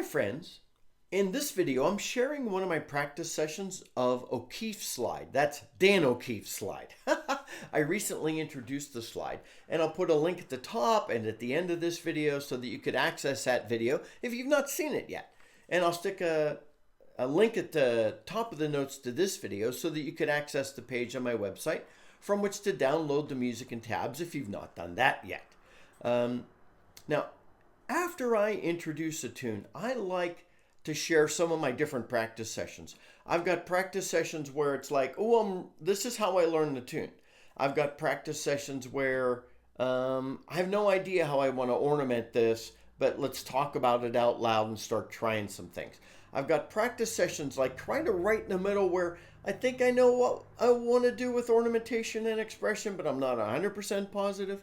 Hi friends, in this video I'm sharing one of my practice sessions of O'Keefe's slide. That's Dan O'Keefe's slide. I recently introduced the slide and I'll put a link at the top and at the end of this video so that you could access that video if you've not seen it yet. And I'll stick a link at the top of the notes to this video so that you could access the page on my website from which to download the music and tabs if you've not done that yet. Now, after I introduce a tune, I like to share some of my different practice sessions. I've got practice sessions where it's like, this is how I learned the tune. I've got practice sessions where I have no idea how I want to ornament this, but let's talk about it out loud and start trying some things. I've got practice sessions like kind of right in the middle where I think I know what I want to do with ornamentation and expression, but I'm not 100% positive.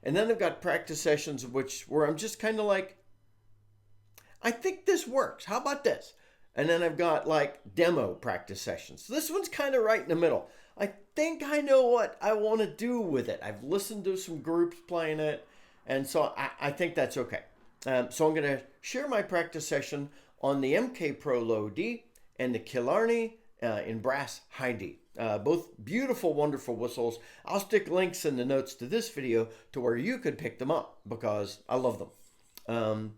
And then I've got practice sessions where I'm just kind of like, I think this works. How about this? And then I've got like demo practice sessions. So this one's kind of right in the middle. I think I know what I want to do with it. I've listened to some groups playing it, and so I think that's okay. So I'm going to share my practice session on the MK Pro Low D and the Killarney in brass high D. Both beautiful, wonderful whistles. I'll stick links in the notes to this video to where you could pick them up because I love them.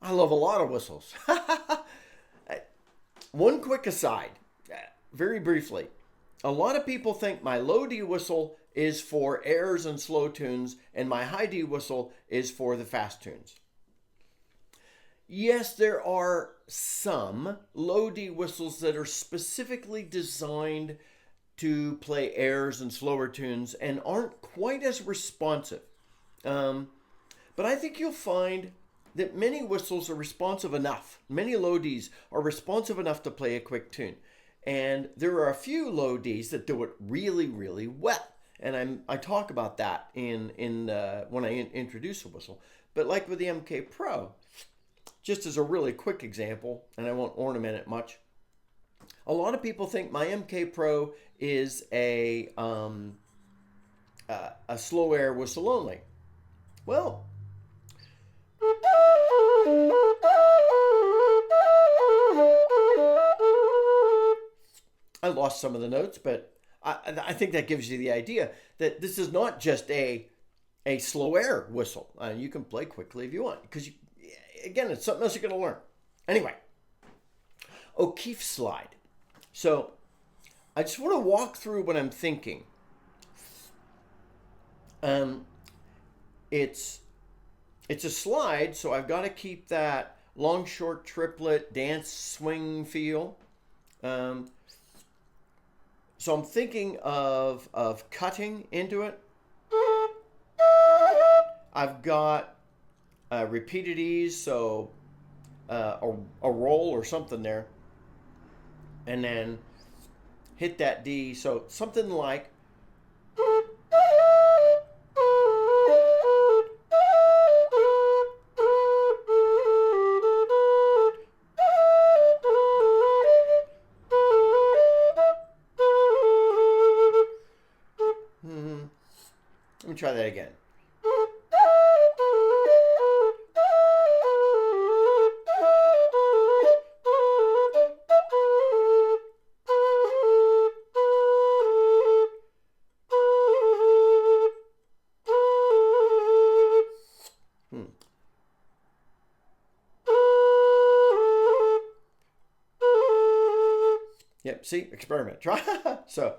I love a lot of whistles. One quick aside, very briefly. A lot of people think my low D whistle is for airs and slow tunes and my high D whistle is for the fast tunes. Yes, there are some low D whistles that are specifically designed to play airs and slower tunes and aren't quite as responsive. But I think you'll find that many whistles are responsive enough. Many low Ds are responsive enough to play a quick tune. And there are a few low Ds that do it really, really well. And I talk about that in when I introduce a whistle. But like with the MK Pro, just as a really quick example, and I won't ornament it much, a lot of people think my MK Pro is a slow air whistle only. Well, I lost some of the notes, but I think that gives you the idea that this is not just a slow air whistle. You can play quickly if you want, because again, it's something else you're going to learn. Anyway, O'Keefe's slide. So I just want to walk through what I'm thinking. It's a slide, so I've got to keep that long, short, triplet, dance, swing feel. So I'm thinking of cutting into it. I've got repeated E's, so a roll or something there. And then hit that D, so something like let me try that again. Yep, see, experiment. Try. So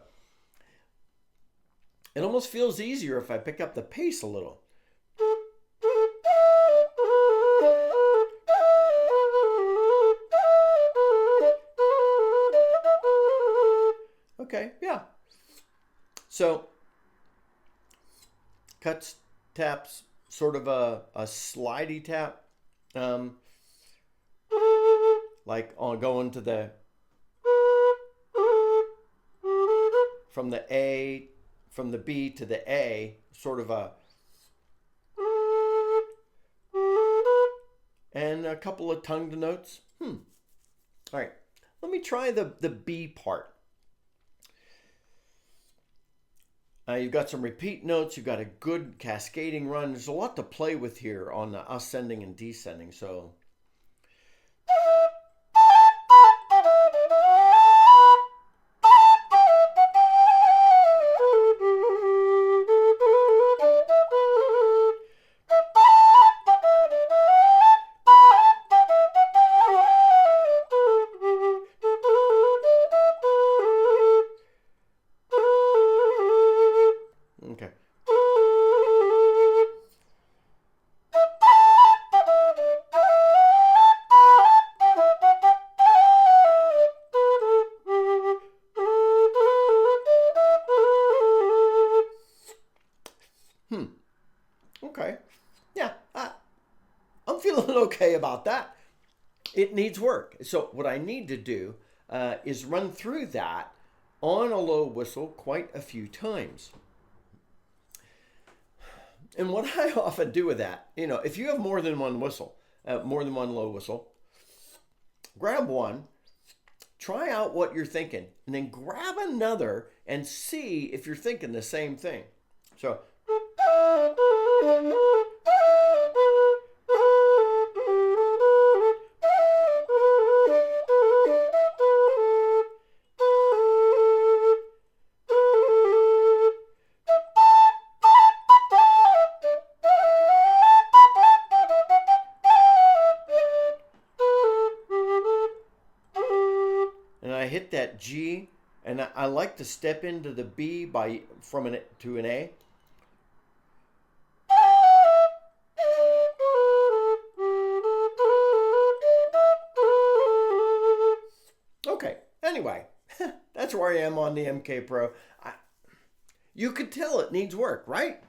it almost feels easier if I pick up the pace a little. Okay, yeah. So cuts, taps, sort of a slidey tap. Like on going to the from the B to the A, sort of and a couple of tongued notes. All right, let me try the B part. You've got some repeat notes. You've got a good cascading run. There's a lot to play with here on the ascending and descending. So about that. It needs work. So what I need to do is run through that on a low whistle quite a few times. And what I often do with that, if you have more than one whistle, more than one low whistle, grab one, try out what you're thinking, and then grab another and see if you're thinking the same thing. So, and I hit that G, and I like to step into the B from an to an A. Okay, anyway, that's where I am on the MK Pro. You could tell it needs work, right?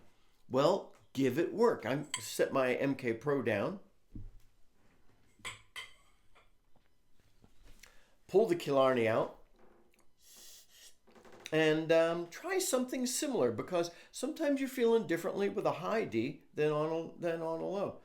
Well, give it work. I set my MK Pro down. Pull the Killarney out. And try something similar, because sometimes you're feeling differently with a high D than on a low.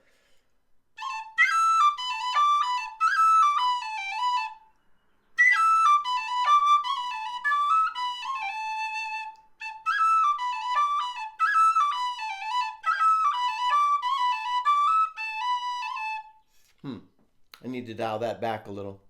I need to dial that back a little.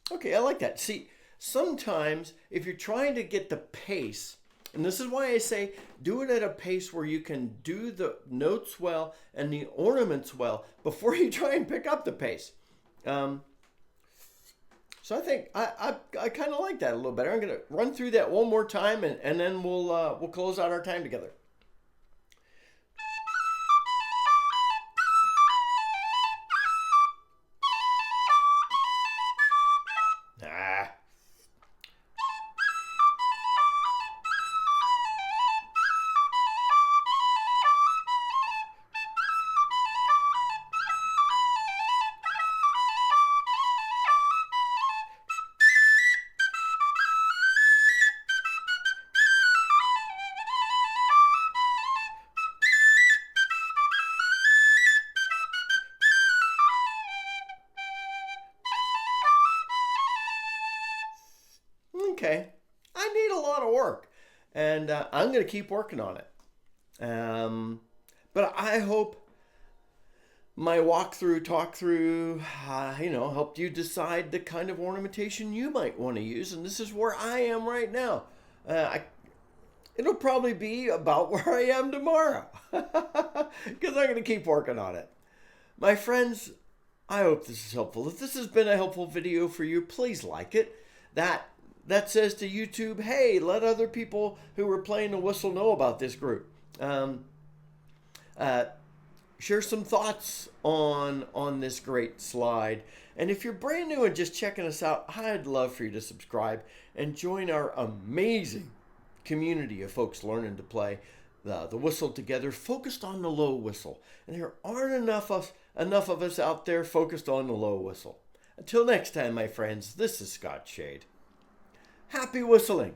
Okay, I like that. See, sometimes if you're trying to get the pace, and this is why I say do it at a pace where you can do the notes well and the ornaments well before you try and pick up the pace. So I think I kind of like that a little better. I'm going to run through that one more time, and then we'll close out our time together. Okay, I need a lot of work, and I'm going to keep working on it. But I hope my talk through, helped you decide the kind of ornamentation you might want to use. And this is where I am right now. It'll probably be about where I am tomorrow, because I'm going to keep working on it. My friends, I hope this is helpful. If this has been a helpful video for you, please like it. That says to YouTube, hey, let other people who are playing the whistle know about this group. Share some thoughts on this great slide. And if you're brand new and just checking us out, I'd love for you to subscribe and join our amazing community of folks learning to play the whistle together, focused on the low whistle. And there aren't enough of us out there focused on the low whistle. Until next time, my friends, this is Scott Shade. Happy whistling!